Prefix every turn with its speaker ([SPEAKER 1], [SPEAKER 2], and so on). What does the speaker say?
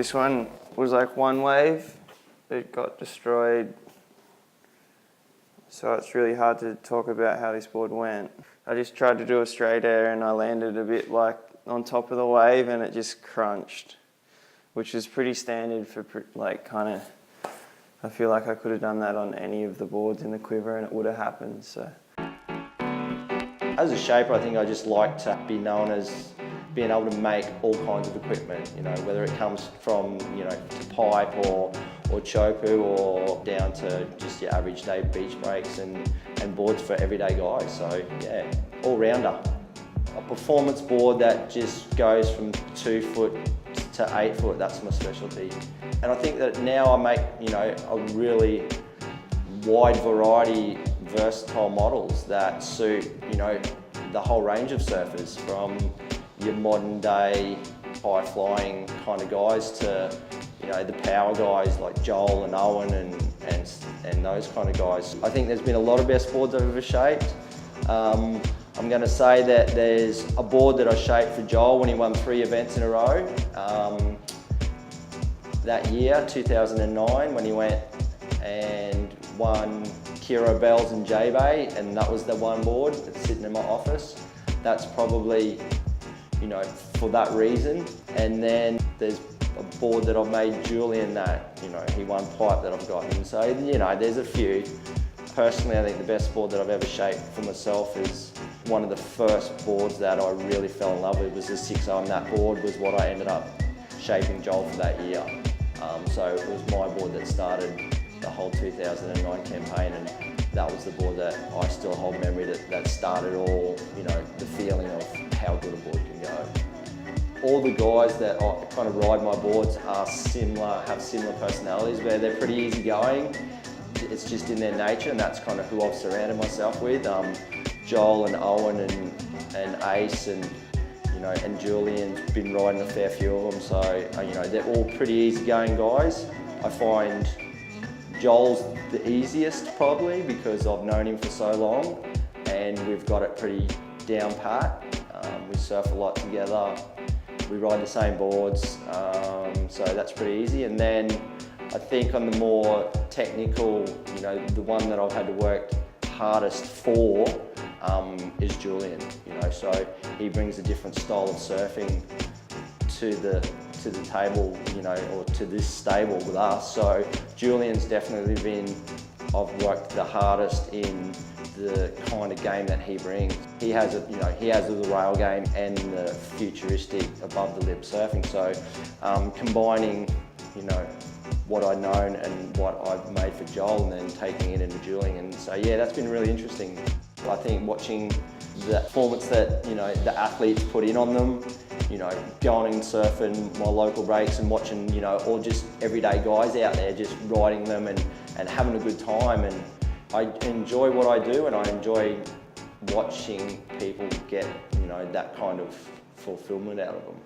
[SPEAKER 1] This one was like one wave, it got destroyed. So it's really hard to talk about how this board went. I just tried to do a straight air and I landed a bit like on top of the wave and it just crunched, which is pretty standard for like kind of, I feel like I could have done that on any of the boards in the quiver and it would have happened, so.
[SPEAKER 2] As a shaper, I think I just like to be known as being able to make all kinds of equipment, you know, whether it comes from, you know, to pipe or chopu or down to just your average day beach breaks and boards for everyday guys. So yeah, all rounder. A performance board that just goes from 2 foot to 8 foot, that's my specialty. And I think that now I make, you know, a really wide variety, versatile models that suit, you know, the whole range of surfers, from your modern day high flying kind of guys to, you know, the power guys like Joel and Owen and those kind of guys. I think there's been a lot of best boards I've ever shaped. I'm going to say that there's a board that I shaped for Joel when he won 3 events in a row. That year, 2009, when he went and won Kiro Bells and J-Bay, and that was the one board that's sitting in my office. That's probably, you know, for that reason. And then there's a board that I've made Julian that, you know, he won pipe that I've gotten. So, you know, there's a few. Personally, I think the best board that I've ever shaped for myself is one of the first boards that I really fell in love with was the 6.0, and that board was what I ended up shaping Joel for that year. So it was my board that started the whole 2009 campaign, and that was the board that I still hold memory that started all, you know, the feeling of how good a board can go. All the guys that kind of ride my boards are similar, have similar personalities where they're pretty easygoing. It's just in their nature, and that's kind of who I've surrounded myself with. Joel and Owen and Ace and, you know, and Julian's been riding a fair few of them, so you know, they're all pretty easygoing guys. I find Joel's the easiest probably because I've known him for so long and we've got it pretty down pat. We surf a lot together, we ride the same boards, so that's pretty easy. And then I think on the more technical, you know, the one that I've had to work hardest for is Julian, you know, so he brings a different style of surfing to the table, you know, or to this stable with us. So Julian's definitely been, I've worked the hardest in the kind of game that he brings. He has a, you know, he has the rail game and the futuristic above the lip surfing. So combining, you know, what I've known and what I've made for Joel and then taking it into Julian. And so yeah, that's been really interesting. I think watching the performance that, you know, the athletes put in on them, you know, going and surfing my local breaks and watching, you know, all just everyday guys out there just riding them and having a good time. And I enjoy what I do, and I enjoy watching people get, you know, that kind of fulfillment out of them.